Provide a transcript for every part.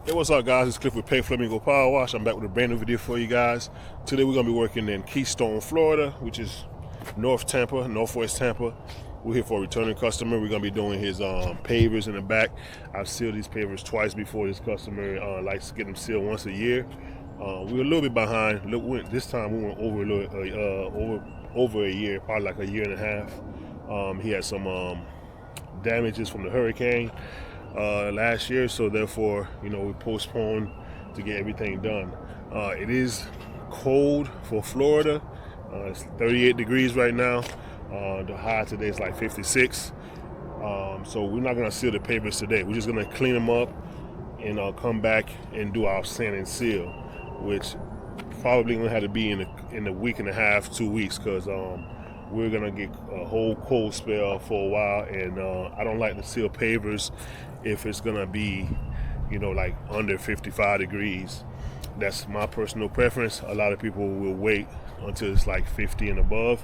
Hey, what's up, guys? It's Cliff with Pay Flamingo Power Wash. I'm back with a brand new video for you guys. Today we're going to be working in Keystone, Florida, which is northwest Tampa. We're here for a returning customer. We're going to be doing his pavers in the back. I've sealed these pavers twice before. This customer likes to get them sealed once a year. We're a little bit behind. This time we went over a year, probably like a year and a half. He had some damages from the hurricane last year, so therefore, we postponed to get everything done. It is cold for Florida. It's 38 degrees right now. The high today is like 56. So we're not gonna seal the pavers today. We're just gonna clean them up and come back and do our sand and seal, which probably gonna have to be in a week and a half, 2 weeks, because we're gonna get a whole cold spell for a while, and I don't like to seal pavers if it's gonna be, like under 55 degrees. That's my personal preference. A lot of people will wait until it's like 50 and above.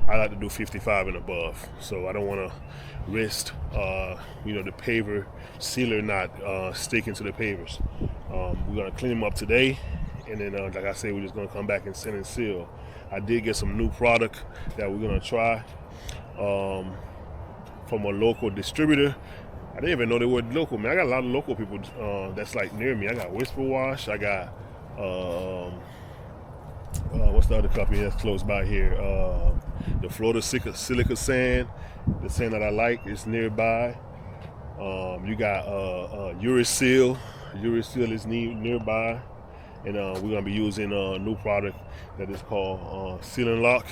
I like to do 55 and above, so I don't want to risk, the paver sealer not sticking to the pavers. We're gonna clean them up today, and then, like I said, we're just gonna come back and sand and seal. I did get some new product that we're gonna try from a local distributor. I didn't even know they were local, man. I got a lot of local people that's like near me. I got Whisper Wash. I got what's the other company that's close by here? The Florida Silica Sand. The sand that I like is nearby. You got Urisil. Urisil is nearby, and we're gonna be using a new product that is called Seal and Lock.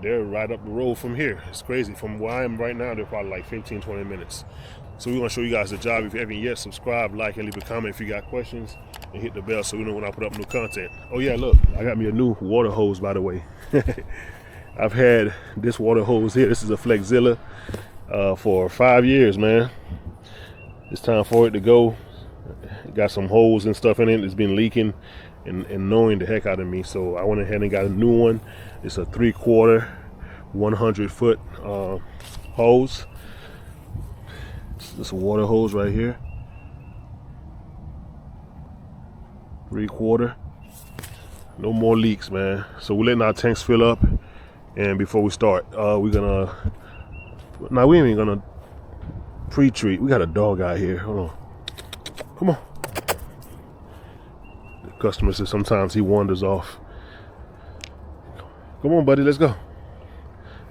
They're right up the road from here. It's crazy. From where I am right now, they're probably like 15-20 minutes. So we're gonna show you guys the job. If you haven't yet, subscribe, like, and leave a comment if you got questions, and hit the bell so we know when I put up new content. Oh yeah, look, I got me a new water hose, by the way. I've had this water hose here. This is a Flexzilla for 5 years, man. It's time for it to go. It got some holes and stuff in it. It's been leaking and annoying the heck out of me. So I went ahead and got a new one. It's a 3/4, 100-foot hose. This a water hose right here. 3/4. No more leaks, man. So we're letting our tanks fill up, and before we start, we ain't even gonna pre-treat. We got a dog out here. Hold on. Come on. The customer says sometimes he wanders off. Come on, buddy, let's go.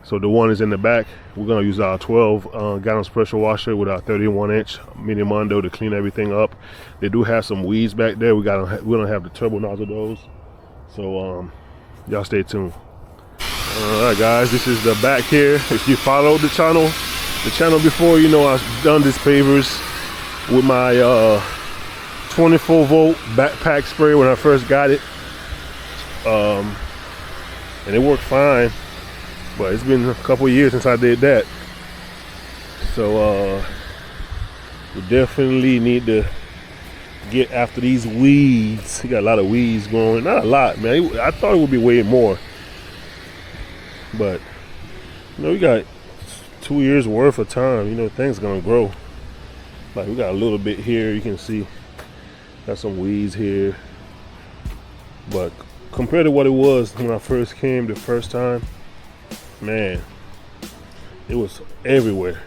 So the one is in the back. We're gonna use our 12 gallons pressure washer with our 31-inch Mini Mondo to clean everything up. They do have some weeds back there. We're gonna have the turbo nozzle those. So y'all stay tuned. All right, guys, this is the back here. If you followed the channel before, I've done this pavers with my 24-volt backpack spray when I first got it, and it worked fine. But it's been a couple years since I did that. So we definitely need to get after these weeds. You got a lot of weeds growing. Not a lot, man. I thought it would be way more. But, we got 2 years worth of time. Things gonna grow. Like, we got a little bit here. You can see got some weeds here. But compared to what it was when I first came the first time, man, it was everywhere.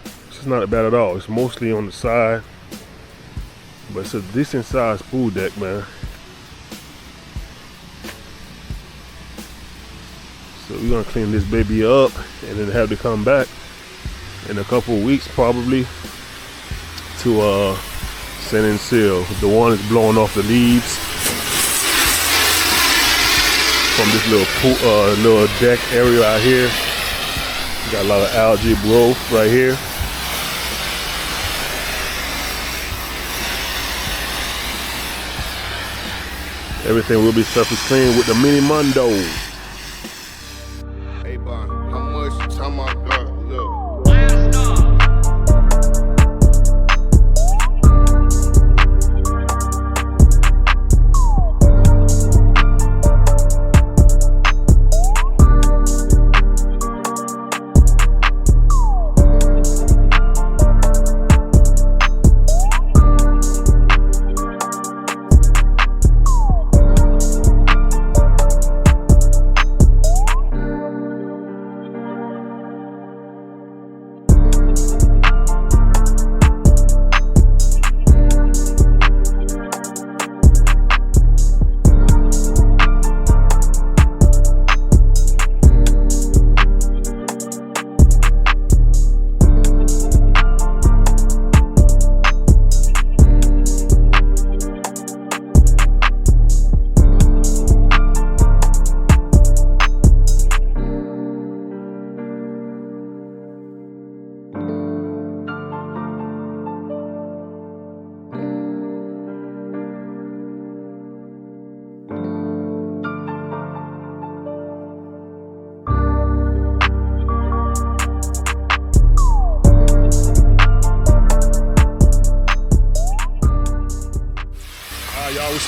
It's just not bad at all. It's mostly on the side, but it's a decent sized pool deck, man. So we're gonna clean this baby up and then have to come back in a couple of weeks probably to sand and seal. The one is blowing off the leaves from this little deck area out here. Got a lot of algae growth right here. Everything will be surface clean with the Mini Mondo. Hey, Bon, how much time I got? Look.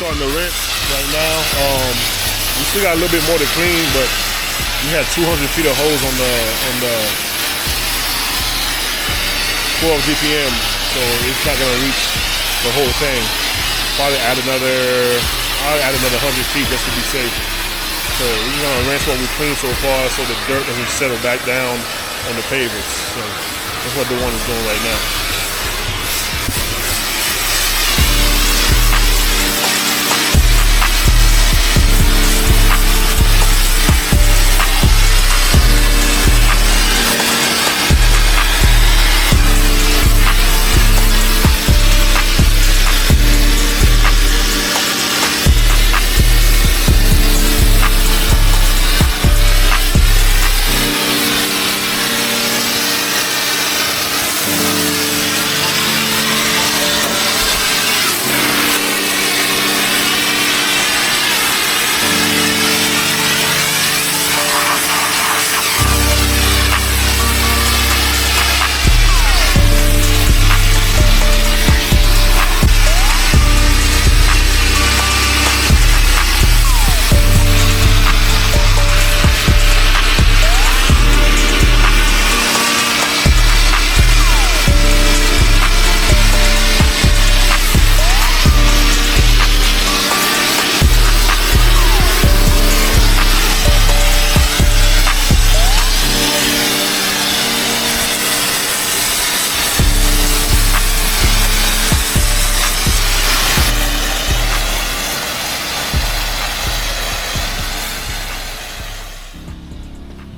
starting to rinse right now. We still got a little bit more to clean, but we had 200 feet of hose on the 12 GPM, so it's not gonna reach the whole thing. I'll add another 100 feet just to be safe. So we're gonna rinse what we cleaned so far, so the dirt doesn't settle back down on the pavers. So that's what the one is doing right now.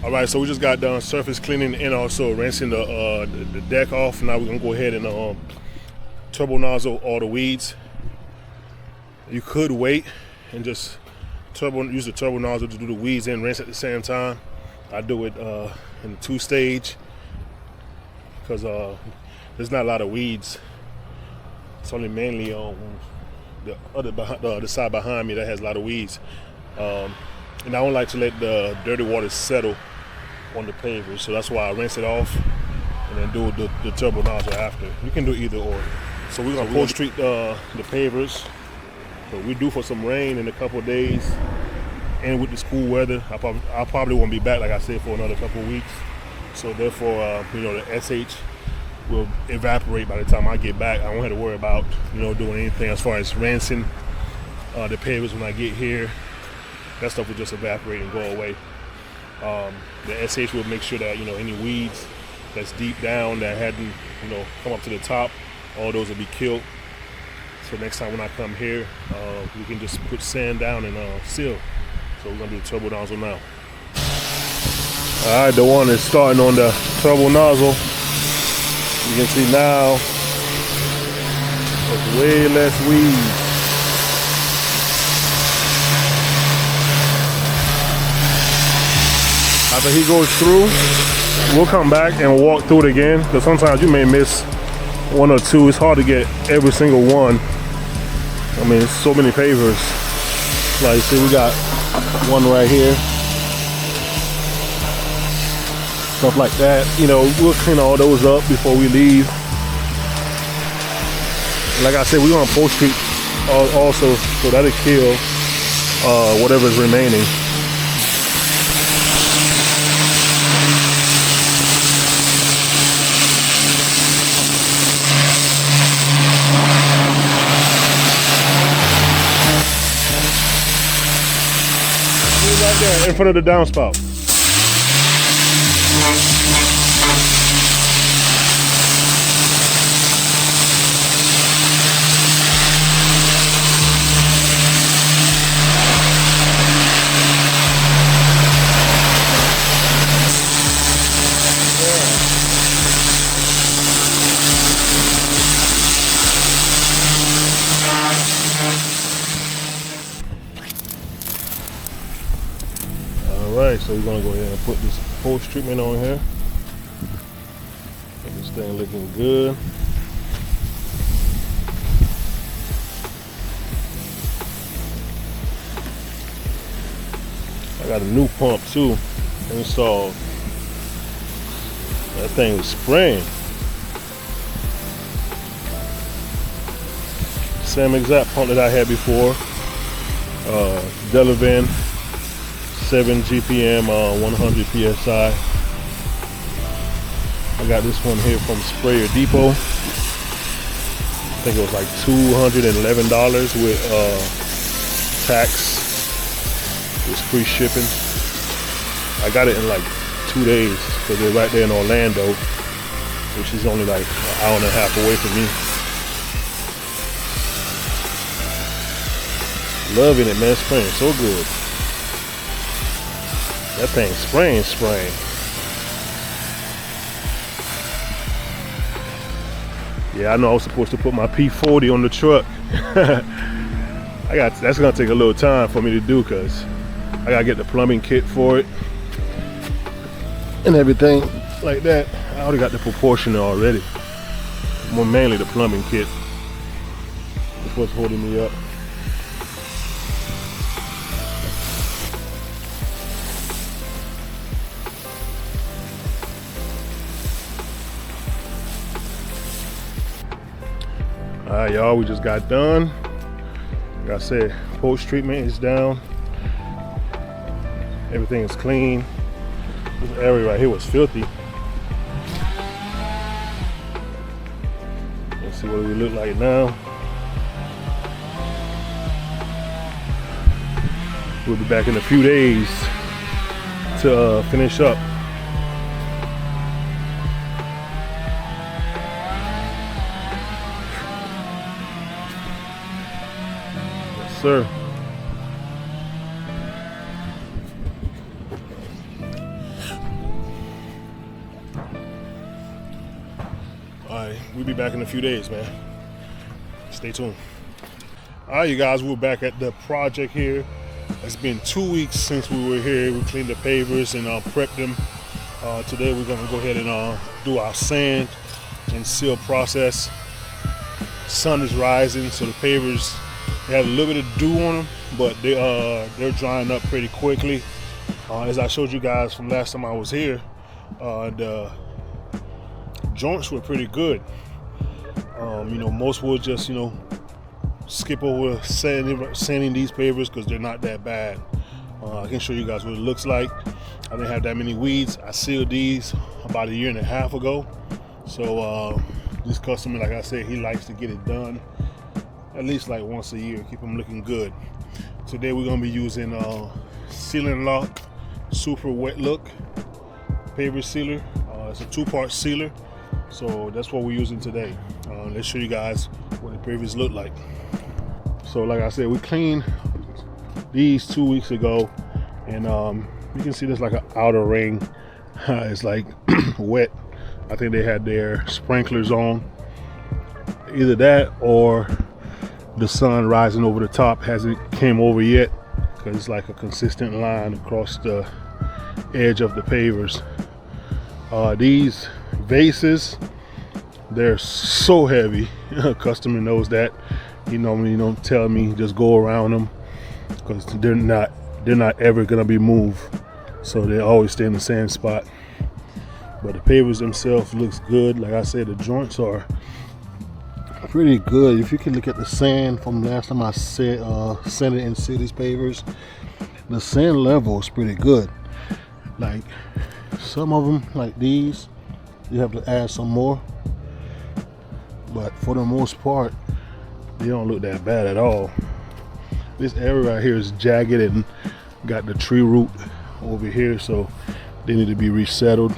All right, so we just got done surface cleaning and also rinsing the deck off. Now we're gonna go ahead and turbo nozzle all the weeds. You could wait and just use the turbo nozzle to do the weeds and rinse at the same time. I do it in 2-stage because there's not a lot of weeds. It's only mainly on the other side behind me that has a lot of weeds. And I don't like to let the dirty water settle on the pavers, so that's why I rinse it off and then do the turbo nozzle after. You can do either or. So we're gonna post treat the pavers. So we due for some rain in a couple of days, and with this cool weather, I probably won't be back, like I said, for another couple of weeks. So therefore, the SH will evaporate by the time I get back. I won't have to worry about doing anything as far as rinsing the pavers when I get here. That stuff will just evaporate and go away. The SH will make sure that any weeds that's deep down that hadn't come up to the top, all those will be killed. So next time when I come here, we can just put sand down and seal. So we're gonna do the turbo nozzle now. All right, the one is starting on the turbo nozzle. You can see now there's way less weeds. After he goes through, we'll come back and walk through it again, because sometimes you may miss one or two. It's hard to get every single one. I mean, it's so many pavers. Like, see, we got one right here. Stuff like that. We'll clean all those up before we leave. Like I said, we're gonna post treat also, so that'll kill whatever's remaining. Right there in front of the downspout. Alright, so we're gonna go ahead and put this post treatment on here. Get this thing looking good. I got a new pump too installed. That thing is spraying. Same exact pump that I had before. Delavan 7 GPM 100 PSI. I got this one here from Sprayer Depot. I think it was like $211 with tax. It was free shipping. I got it in like 2 days because they're right there in Orlando, which is only like an hour and a half away from me. Loving it, man. Spraying so good. That thing spraying. Yeah, I know I was supposed to put my P40 on the truck. That's gonna take a little time for me to do because I gotta get the plumbing kit for it and everything like that. I already got the proportioner already. More mainly the plumbing kit. That's what's holding me up. Alright, y'all, we just got done. Like I said, post treatment is down. Everything is clean. This area right here was filthy. Let's see what we look like now. We'll be back in a few days to finish up. Yes, sir. Alright, we'll be back in a few days, man. Stay tuned. Alright, you guys, we're back at the project here. It's been 2 weeks since we were here. We cleaned the pavers and prepped them. Today we're gonna go ahead and do our sand and seal process. Sun is rising, so the pavers, they have a little bit of dew on them, but they're drying up pretty quickly. As I showed you guys from last time I was here, the joints were pretty good. You know, most will just, you know, skip over sanding these pavers because they're not that bad. I can show you guys what it looks like. I didn't have that many weeds. I sealed these about 1.5 years ago. So this customer, like I said, he likes to get it done at least like once a year, keep them looking good. Today we're gonna be using Sealing Lock Super Wet Look paver sealer. It's a 2-part sealer, so that's what we're using today. Let's show you guys what the pavers look like. So like I said, we cleaned these 2 weeks ago, and you can see there's like an outer ring. It's like wet. I think they had their sprinklers on. Either that or the sun rising over the top hasn't came over yet, because it's like a consistent line across the edge of the pavers. These vases, they're so heavy. Customer knows that. He normally don't tell me just go around them because they're not ever gonna be moved, so they always stay in the same spot. But the pavers themselves looks good. Like I said, the joints are pretty good. If you can look at the sand from last time I sanded and sealed these pavers, the sand level is pretty good. Like some of them, like these, you have to add some more, but for the most part they don't look that bad at all. This area right here is jagged and got the tree root over here, so they need to be resettled.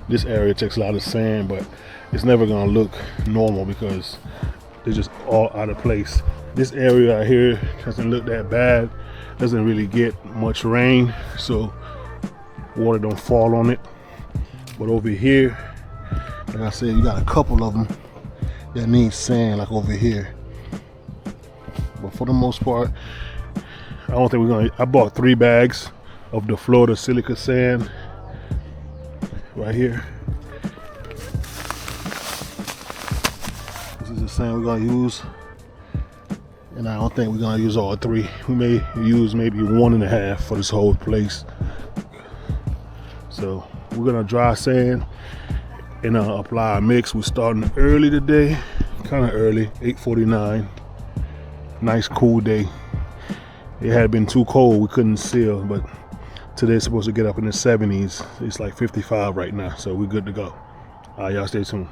This area takes a lot of sand, but it's never gonna look normal because they're just all out of place. This area right here doesn't look that bad. Doesn't really get much rain, so water don't fall on it. But over here, like I said, you got a couple of them that need sand, like over here. But for the most part, I don't think we're gonna. I bought 3 bags of the Florida Silica Sand right here. This is the sand we're gonna use, and I don't think we're gonna use all 3. We may use maybe 1.5 for this whole place. So we're gonna dry sand and apply a mix. We're starting early today, kind of early, 8:49. Nice cool day. It had been too cold, we couldn't seal, but today it's supposed to get up in the 70s. It's like 55 right now, so we're good to go. All right, y'all stay tuned.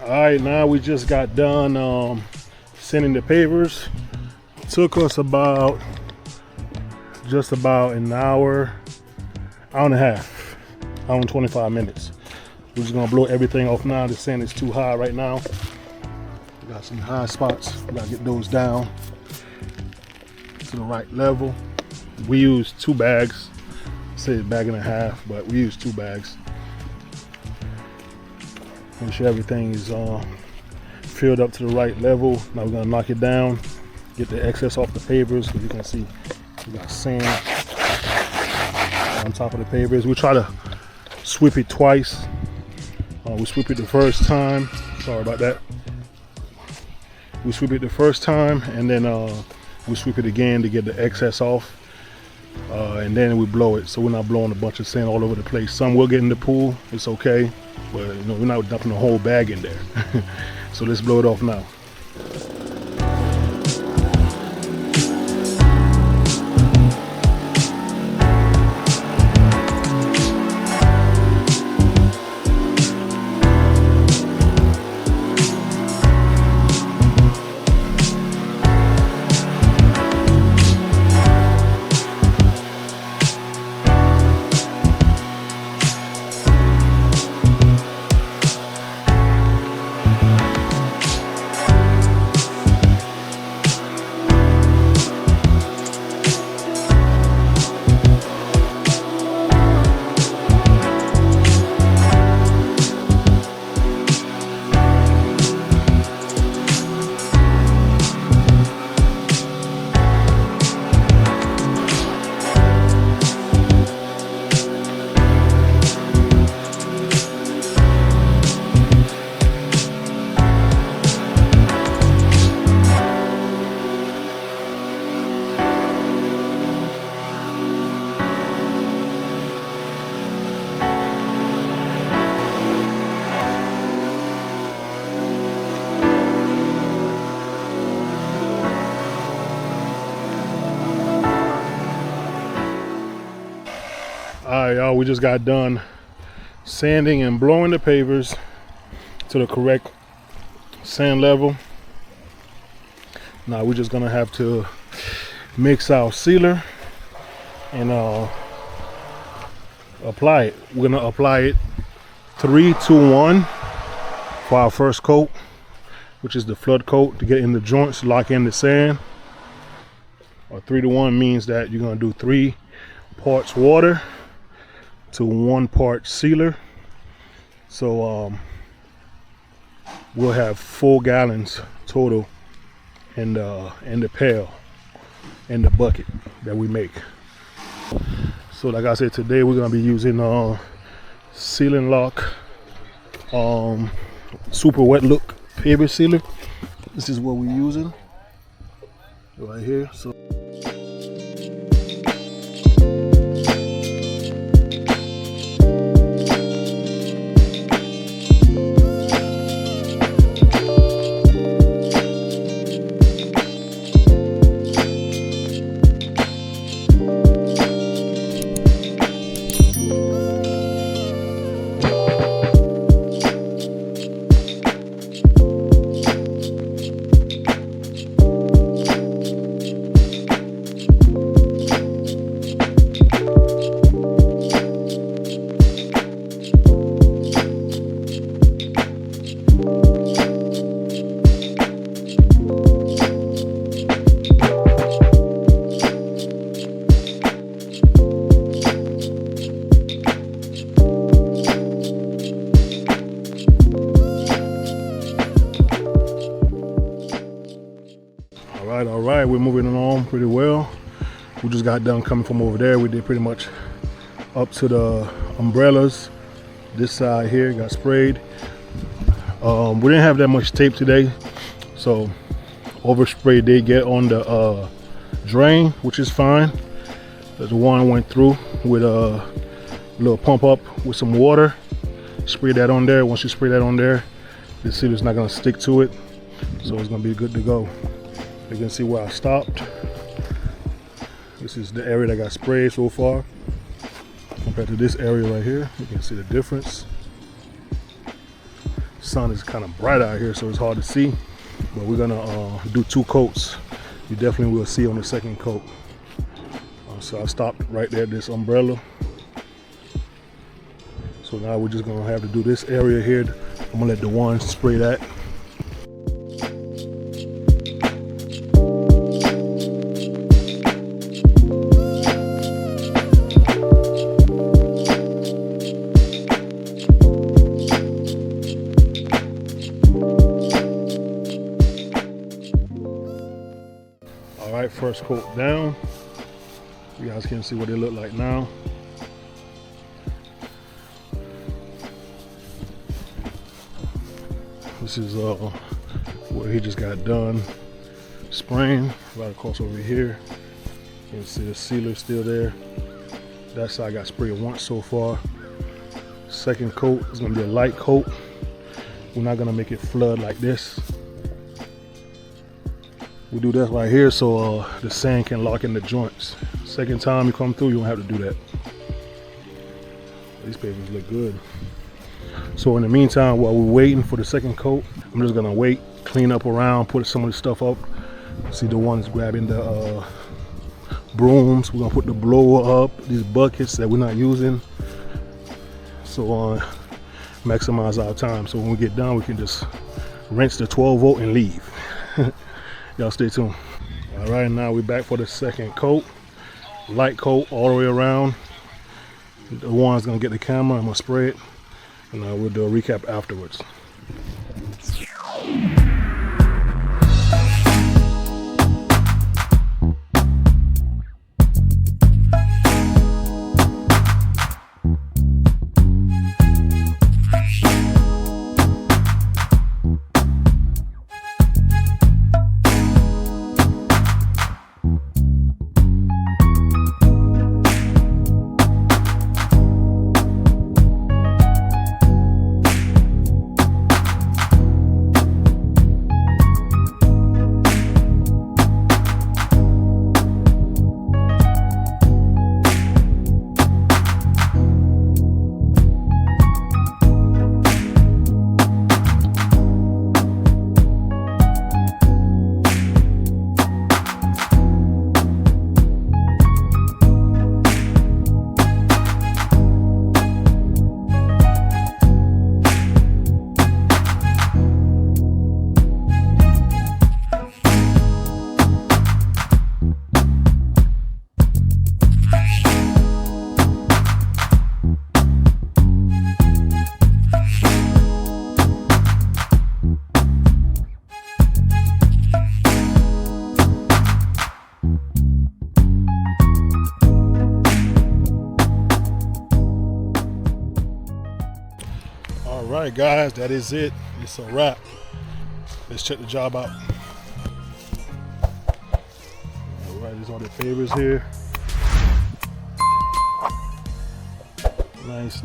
All right, now we just got done sanding the pavers. Took us just about an hour and a half, hour and 25 minutes. We're just gonna blow everything off now. The sand is too high right now. We got some high spots. We gotta get those down to the right level. We use 2 bags. I say a bag and a half, but we use 2 bags. Make sure everything is filled up to the right level. Now we're gonna knock it down, get the excess off the pavers, because you can see we got sand on top of the pavers. We try to sweep it twice. We sweep it the first time. Sorry about that. We sweep it the first time, and then we sweep it again to get the excess off. And then we blow it, so we're not blowing a bunch of sand all over the place. Some will get in the pool, it's okay, but you know, we're not dumping the whole bag in there. So let's blow it off now. All right, y'all, we just got done sanding and blowing the pavers to the correct sand level. Now we're just gonna have to mix our sealer and apply it. We're gonna apply it 3, 2, 1 for our first coat, which is the flood coat, to get in the joints, lock in the sand. Or 3 to 1 means that you're gonna do 3 parts water to 1 part sealer. So we'll have 4 gallons total in the pail, in the bucket that we make. So like I said, today we're gonna be using sealing lock super wet look paver sealer. This is what we're using right here. So moving along pretty well. We just got done coming from over there. We did pretty much up to the umbrellas. This side here got sprayed. We didn't have that much tape today, so overspray did get on the drain, which is fine. The one went through with a little pump up with some water. Spray that on there. Once you spray that on there, the sealer's not going to stick to it, so it's going to be good to go. You can see where I stopped. This is the area that got sprayed so far compared to this area right here. You can see the difference. Sun is kind of bright out here, so it's hard to see, but we're gonna do 2 coats. You definitely will see on the second coat. So I stopped right there at this umbrella. So now we're just gonna have to do this area here. I'm gonna let the one spray that. All right, first coat down. You guys can see what they look like now. This is where he just got done spraying, right across over here. You can see the sealer still there. That side got sprayed once so far. Second coat is gonna be a light coat. We're not gonna make it flood like this. We do that right here so the sand can lock in the joints. Second time you come through, you don't have to do that. These pavers look good. So in the meantime, while we're waiting for the second coat, I'm just gonna wait, clean up around, put some of the stuff up. See the ones grabbing the brooms. We're gonna put the blower up, these buckets that we're not using. So maximize our time. So when we get done, we can just rinse the 12 volt and leave. Y'all stay tuned. All right, now we're back for the second coat. Light coat all the way around. The one's gonna get the camera, I'm gonna spray it, and we'll do a recap afterwards. Alright guys, that is it. It's a wrap. Let's check the job out. Alright, there's all the pavers here.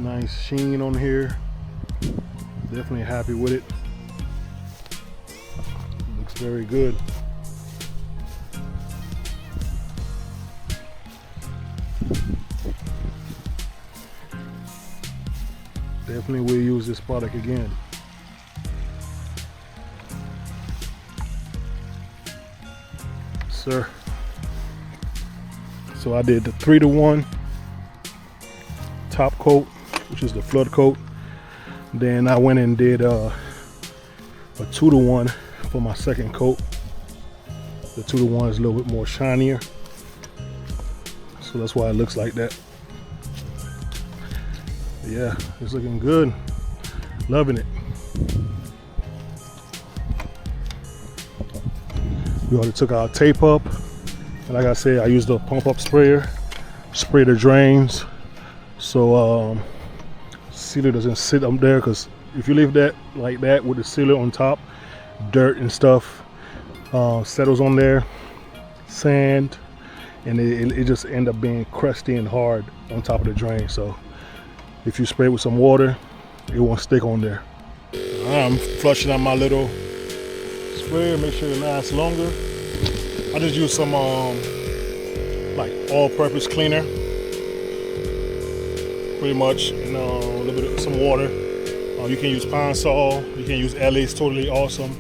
Nice sheen on here. Definitely happy with it. Looks very good. Definitely will use this product again. Sir. So I did the 3-to-1 top coat, which is the flood coat. Then I went and did a 2-to-1 for my second coat. The 2-to-1 is a little bit more shinier, so that's why it looks like that. Yeah, it's looking good. Loving it. We already took our tape up. And like I said, I use the pump up sprayer, spray the drains, so sealer doesn't sit up there, because if you leave that like that with the sealer on top, dirt and stuff settles on there, sand, and it just end up being crusty and hard on top of the drain. So if you spray with some water, it won't stick on there. I'm flushing out my little sprayer, make sure it lasts longer. I just use some like all-purpose cleaner, pretty much, and a little bit of some water. You can use Pine Sol, you can use LA, it's totally awesome.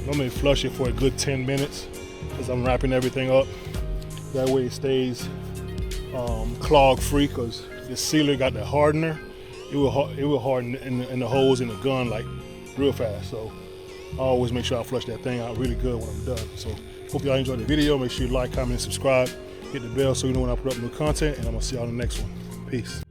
Normally flush it for a good 10 minutes because I'm wrapping everything up. That way it stays clog free, because the sealer got the hardener. It will harden in the holes in the gun like real fast. So I always make sure I flush that thing out really good when I'm done. So hope y'all enjoyed the video. Make sure you like, comment, and subscribe. Hit the bell so you know when I put up new content, and I'm gonna see y'all in the next one. Peace.